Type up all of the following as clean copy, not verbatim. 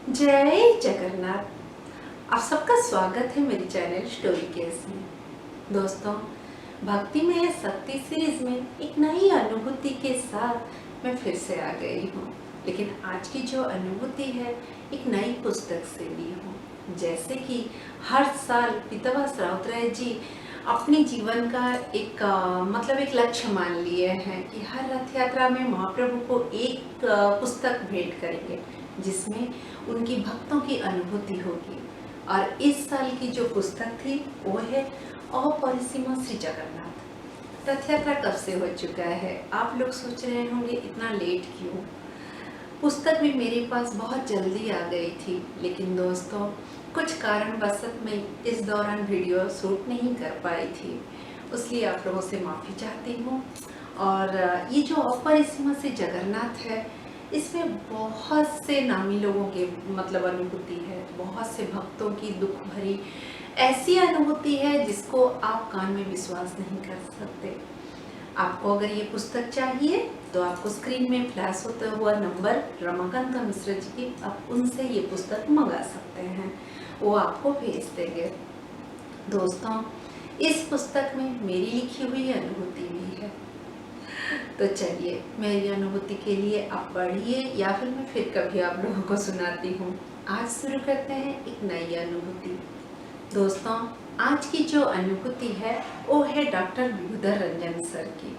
जय जगन्नाथ। आप सबका स्वागत है मेरी चैनल स्टोरी केस में। दोस्तों, भक्ति में शक्ति सीरीज में एक नई अनुभूति के साथ मैं फिर से आ गई हूँ। लेकिन आज की जो अनुभूति है एक नई पुस्तक से ली हूँ। जैसे कि हर साल पितामह राउतराय जी अपने जीवन का एक एक लक्ष्य मान लिए हैं कि हर रथ यात्रा में महाप्रभु को एक पुस्तक भेंट करेंगे जिसमें उनकी भक्तों की अनुभूति होगी। और इस साल की जो पुस्तक थी वो है अपरिसीमा श्री जगन्नाथ। रथ यात्रा कब से हो चुका है? आप लोग सोच रहे होंगे इतना लेट क्यों? पुस्तक भी मेरे पास बहुत जल्दी आ गई थी, लेकिन दोस्तों कुछ कारणवश मैं इस दौरान वीडियो शूट नहीं कर पाई थी, इसलिए आप लोगों से माफ़ी चाहती हूँ। और ये जो अपरिसीमा से जगन्नाथ है, इसमें बहुत से नामी लोगों के अनुभूति है, बहुत से भक्तों की दुख भरी ऐसी अनुभूति है जिसको आप कान में विश्वास नहीं कर सकते। आपको अगर ये पुस्तक चाहिए तो आपको स्क्रीन में फ्लैश होता हुआ नंबर रमाकांत मिश्र जी की, आप उनसे ये पुस्तक मंगा सकते हैं, वो आपको भेज देंगे। दोस्तों, इस पुस्तक में मेरी लिखी हुई अनुभूति भी है, तो चलिए मेरी अनुभूति के लिए आप पढ़िए या फिर मैं फिर कभी आप लोगों को सुनाती हूँ। आज शुरू करते हैं एक नई अनुभूति। दोस्तों, आज की जो अनुभूति है वो है डॉक्टर विभूधर रंजन सर की।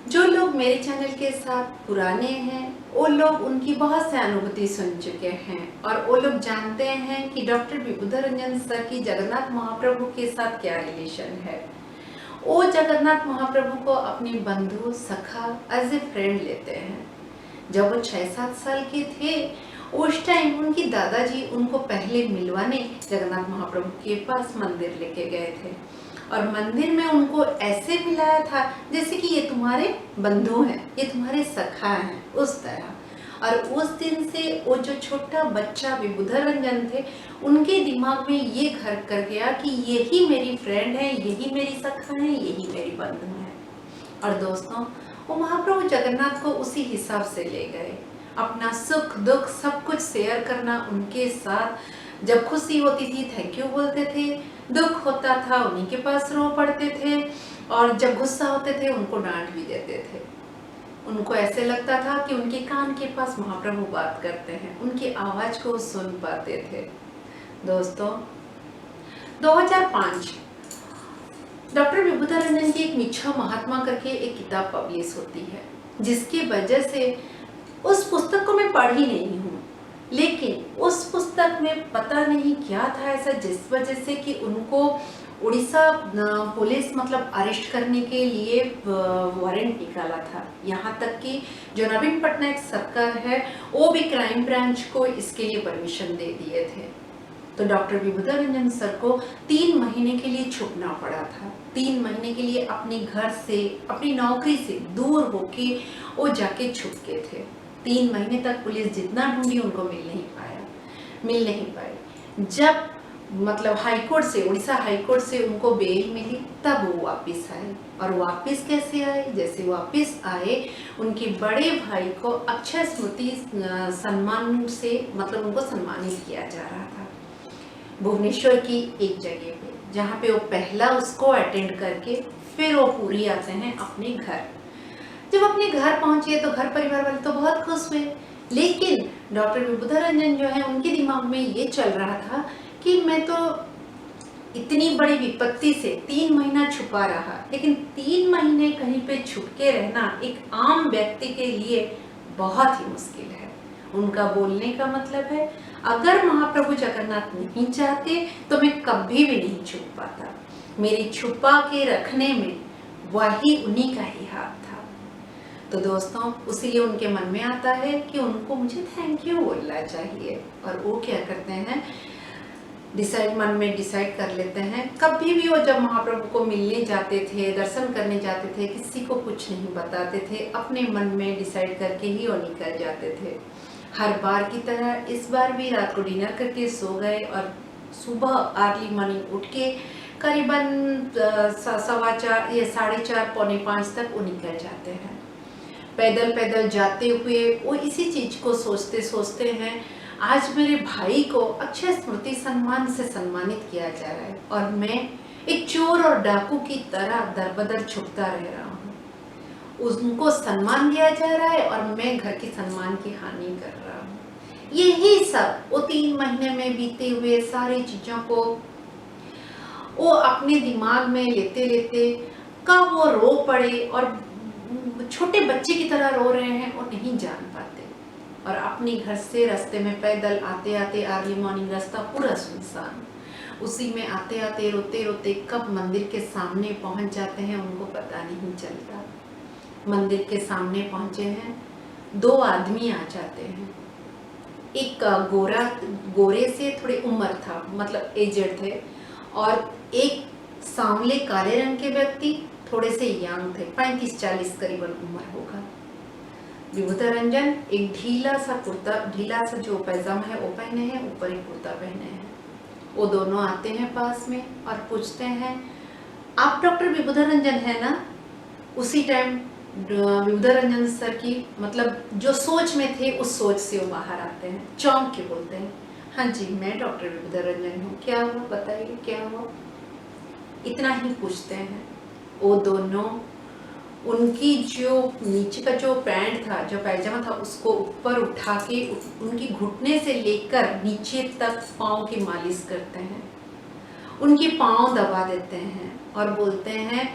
जो लोग मेरे चैनल के साथ पुराने हैं वो लोग उनकी बहुत से अनुभूति सुन चुके हैं और वो लोग जानते हैं कि डॉक्टर विभूधर रंजन सर की जगन्नाथ महाप्रभु के साथ क्या रिलेशन है। वो जगन्नाथ महाप्रभु को अपने बंधु सखा एज ए फ्रेंड लेते हैं। जब वो 6-7 साल के थे उस टाइम उनकी दादाजी उनको पहले मिलवाने जगन्नाथ महाप्रभु के पास मंदिर लेके गए थे और मंदिर में उनको ऐसे मिलाया था जैसे कि ये तुम्हारे बंधु हैं, ये तुम्हारे सखा हैं, उस तरह। और उस दिन से वो जो छोटा बच्चा विभूधर रंजन थे उनके दिमाग में ये घर कर गया कि यही मेरी फ्रेंड है, यही मेरी सखा है, यही मेरी बंधु है। और दोस्तों, वो महाप्रभु जगन्नाथ को उसी हिसाब से ले गए। अपना सुख दुख सब कुछ शेयर करना उनके साथ। जब खुशी होती थी थैंक यू बोलते थे, दुख होता था उन्हीं के पास रो पड़ते थे और जब गुस्सा होते थे उनको डांट भी देते थे। उनको ऐसे लगता था कि उनके कान के पास महाप्रभु बात करते हैं, उनकी आवाज को सुन पाते थे। दोस्तों, 2005 डॉक्टर विभूधर रंजन की एक मिच्छा महात्मा करके एक किताब पब्लिश होती है, जिसकी वजह से उस पुस्तक को मैं पढ़ी नहीं हूँ, लेकिन उस पुस्तक में पता नहीं क्या था ऐसा जिस वजह से कि उनको उड़ीसा पुलिस अरेस्ट करने के लिए वारंट निकाला था। यहाँ तक कि जो नवीन पटनायक सरकार है वो भी क्राइम ब्रांच को इसके लिए परमिशन दे दिए थे। तो डॉक्टर विभूधर रंजन सर को 3 महीने के लिए छुपना पड़ा था। 3 महीने के लिए अपने घर से, अपनी नौकरी से दूर होके वो जाके छुप के थे। 3 महीने तक पुलिस जितना ढूंढी उनको मिल नहीं पाई। जब हाईकोर्ट से, उड़ीसा हाईकोर्ट से उनको बेल मिली तब वो वापस आए। और वापस कैसे आए? जैसे वापस आए उनके बड़े भाई को अक्षय स्मृति सम्मान से उनको सम्मानित किया जा रहा था भुवनेश्वर की एक जगह पे, जहाँ पे वो पहला उसको अटेंड करके फिर वो पूरी आते हैं अपने घर। जब अपने घर पहुंचे तो घर परिवार वाले तो बहुत खुश हुए, लेकिन डॉक्टर विभूधर रंजन जो है उनके दिमाग में ये चल रहा था कि मैं तो इतनी बड़ी विपत्ति से 3 महीना छुपा रहा, लेकिन 3 महीने कहीं पे छुप के रहना एक आम व्यक्ति के लिए बहुत ही मुश्किल है। उनका बोलने का मतलब है, अगर महाप्रभु जगन्नाथ नहीं चाहते तो मैं कभी भी नहीं छुप पाता। मेरी छुपा के रखने में वही उन्हीं का ही हाथ था। तो दोस्तों, उसीलिए उनके मन में आता है कि उनको मुझे थैंक यू बोलना चाहिए। और वो क्या करते हैं, मन में डिसाइड कर लेते हैं। कभी भी वो जब महाप्रभु को मिलने जाते थे, दर्शन करने जाते थे, किसी को कुछ नहीं बताते थे, अपने मन में डिसाइड करके ही वो निकल जाते थे। हर बार की तरह इस बार भी रात को डिनर करके सो गए और सुबह अर्ली मॉर्निंग उठ के करीबन 4:15 या 4:30 पौने 5 तक वो निकल जाते हैं। पैदल पैदल जाते हुए वो इसी चीज को सोचते सोचते हैं आज मेरे भाई को अक्षय स्मृति सम्मान से सम्मानित किया जा रहा है और मैं एक चोर और डाकू की तरह दरबदर छुपता रह रहा हूँ। उनको सम्मान दिया जा रहा है और मैं घर की सम्मान की हानि कर रहा हूँ। यही सब वो 3 महीने में बीते हुए सारी चीजों को वो अपने दिमाग में लेते लेते कब वो रो पड़े और छोटे बच्चे की तरह रो रहे हैं वो नहीं जान पाते। और अपने घर से रास्ते में पैदल आते आते अर्ली मॉर्निंग रास्ता पूरा सुनसान, उसी में आते आते रोते रोते कब मंदिर के सामने पहुंच जाते हैं उनको पता नहीं चलता। मंदिर के सामने पहुंचे हैं, 2 आदमी आ जाते हैं। एक गोरे से थोड़ी उम्र था, मतलब एजेड थे, और एक सांवले काले रंग के व्यक्ति थोड़े से यंग थे, 35-40 करीबन उम्र होगा। विभूतिरंजन एक ढीला सा जो पैजामा है वो पहने हैं, ऊपर एक कुर्ता पहने हैं। वो दोनों आते हैं पास में और पूछते हैं, आप डॉक्टर विभूतिरंजन है ना? उसी टाइम विभूतिरंजन सर की मतलब जो सोच में थे उस सोच से वो बाहर आते हैं, चौंक के बोलते हैं, हाँ जी मैं डॉक्टर विभूतिरंजन हूँ, क्या हुआ बताइए क्या हुआ? इतना ही पूछते हैं। वो दोनों उनकी जो नीचे का जो पैंट था, जो पैजामा था, उसको ऊपर उठा के उनकी घुटने से लेकर नीचे तक पाँव की मालिश करते हैं, उनके पाँव दबा देते हैं और बोलते हैं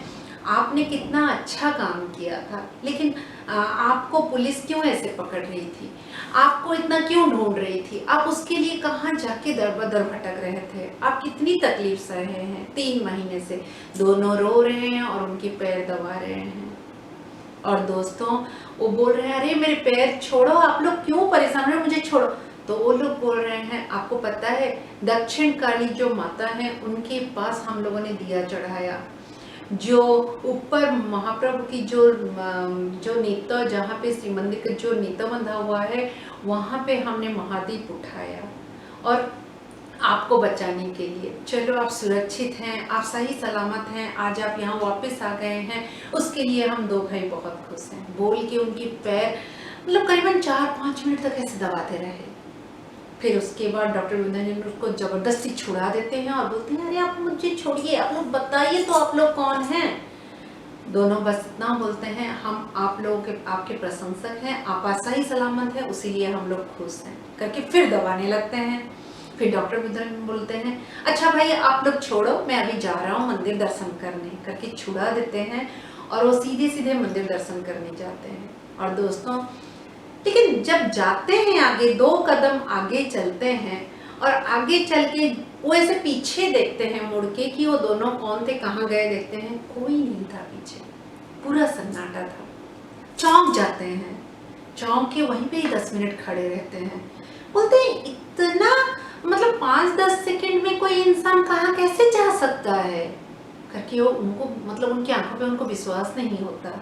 आपने कितना अच्छा काम किया था, लेकिन आपको पुलिस क्यों ऐसे पकड़ रही थी, आपको इतना क्यों ढूंढ रही थी, आप उसके लिए कहाँ जाके दर-बदर भटक रहे थे, आप कितनी तकलीफ सह रहे हैं 3 महीने से। दोनों रो रहे हैं और उनके पैर दबा रहे हैं। और दोस्तों वो बोल रहे हैं, अरे मेरे पैर छोड़ो, आप लोग क्यों परेशान हो, मुझे छोड़ो। तो वो लोग बोल रहे हैं, आपको पता है दक्षिण काली जो माता है उनके पास हम लोगों ने दिया चढ़ाया, जो ऊपर महाप्रभु की जो नेता, जहाँ पे श्री मंदिर का जो नेता बंधा हुआ है वहाँ पे हमने महादीप उठाया और आपको बचाने के लिए। चलो आप सुरक्षित हैं, आप सही सलामत हैं, आज आप यहाँ वापस आ गए हैं, उसके लिए हम 2 भाई बहुत खुश हैं। बोल के उनके पैर मतलब करीबन 4-5 मिनट तक ऐसे दबाते रहे। फिर उसके बाद डॉक्टर विभूतिरंजन उसको जबरदस्ती छुड़ा देते हैं और बोलते हैं, अरे आप मुझे छोड़िए, आप लोग बताइए तो आप लोग कौन हैं? दोनों बस इतना बोलते हैं, हम आप लोगों के आपके प्रशंसक हैं, आप सही सलामत हैं, उसीलिए हम लोग खुश हैं, करके फिर दबाने लगते हैं। फिर डॉक्टर विभूतिरंजन बोलते हैं, अच्छा भाई आप लोग छोड़ो, मैं अभी जा रहा हूँ मंदिर दर्शन करने, करके छुड़ा देते हैं और वो सीधे सीधे मंदिर दर्शन करने जाते हैं। और दोस्तों लेकिन जब जाते हैं आगे, 2 कदम आगे चलते हैं और आगे चल के वो ऐसे पीछे देखते हैं मुड़ के कि वो दोनों कौन थे, कहाँ गए, देखते हैं कोई नहीं था पीछे, पूरा सन्नाटा था। चौंक जाते हैं, चौंक के वहीं पे ही 10 मिनट खड़े रहते हैं। बोलते हैं इतना मतलब 5-10 सेकंड में कोई इंसान कहाँ कैसे जा सकता है, करके वो उनको मतलब उनकी आंखों पे उनको विश्वास नहीं होता।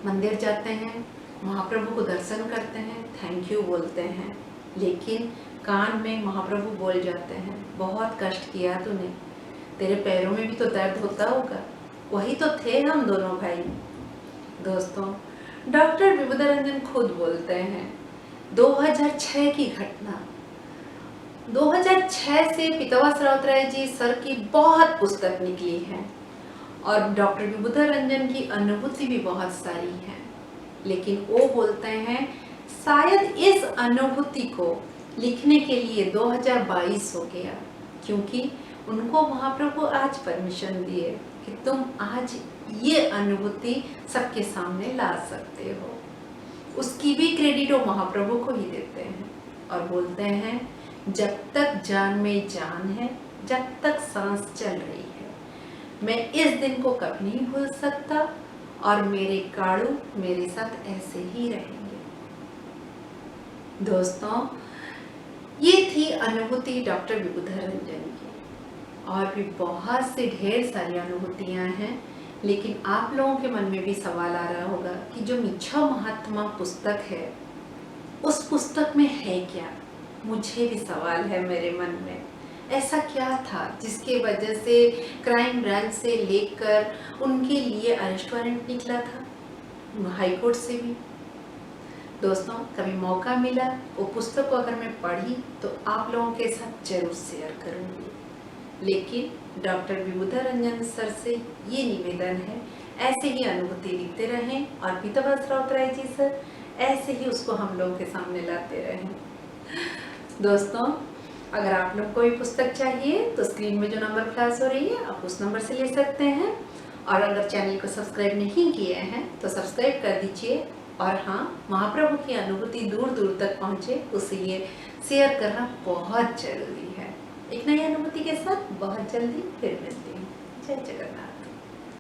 मंदिर जाते हैं, महाप्रभु को दर्शन करते हैं, थैंक यू बोलते हैं, लेकिन कान में महाप्रभु बोल जाते हैं, बहुत कष्ट किया तूने, तेरे पैरों में भी तो दर्द होता होगा, वही तो थे हम दोनों भाई। दोस्तों डॉक्टर विभूतिरंजन खुद बोलते हैं, 2006 की घटना, 2006 से पीताम्बर राउतराय जी सर की बहुत पुस्तक निकली है और डॉक्टर विभूतिरंजन की अनुभूति भी बहुत सारी है, लेकिन वो बोलते हैं शायद इस अनुभूति को लिखने के लिए 2022 हो गया, क्योंकि उनको महाप्रभु आज परमिशन दिए कि तुम आज ये अनुभूति सबके सामने ला सकते हो। उसकी भी क्रेडिट वो महाप्रभु को ही देते हैं और बोलते हैं, जब तक जान में जान है, जब तक सांस चल रही है, मैं इस दिन को कभी नहीं भूल सकता और मेरे काड़ू मेरे साथ ऐसे ही रहेंगे। दोस्तों ये थी अनुभूति डॉक्टर विभूतिरंजन की, और भी बहुत से ढेर सारी अनुभूतियाँ हैं, लेकिन आप लोगों के मन में भी सवाल आ रहा होगा कि जो मिच्छा महात्मा पुस्तक है उस पुस्तक में है क्या। मुझे भी सवाल है मेरे मन में, ऐसा क्या था जिसके वजह से क्राइम ब्रांच से लेकर उनके लिए अरेस्ट वारंट निकला था, हाई कोर्ट से भी। दोस्तों, कभी मौका मिला वो पुस्तक को अगर मैं पढ़ी तो आप लोगों के साथ जरूर शेयर करूंगी। लेकिन डॉक्टर विबुधा रंजन सर से ये निवेदन है, ऐसे ही अनुभूति लिखते रहें और पीताम्बर राउतराय जी सर ऐसे ही उसको हम लोगों के सामने लाते रहें। दोस्तों, अगर आप लोग को भी पुस्तक चाहिए तो स्क्रीन में जो नंबर फ्लैश हो रही है आप उस नंबर से ले सकते हैं। और अगर चैनल को सब्सक्राइब नहीं किए हैं तो सब्सक्राइब कर दीजिए। और हाँ, महाप्रभु की अनुभूति दूर दूर तक पहुँचे उसे ये शेयर करना बहुत जरूरी है। एक नई अनुभूति के साथ बहुत जल्दी फिर मिलती हूँ। जय जगन्नाथ।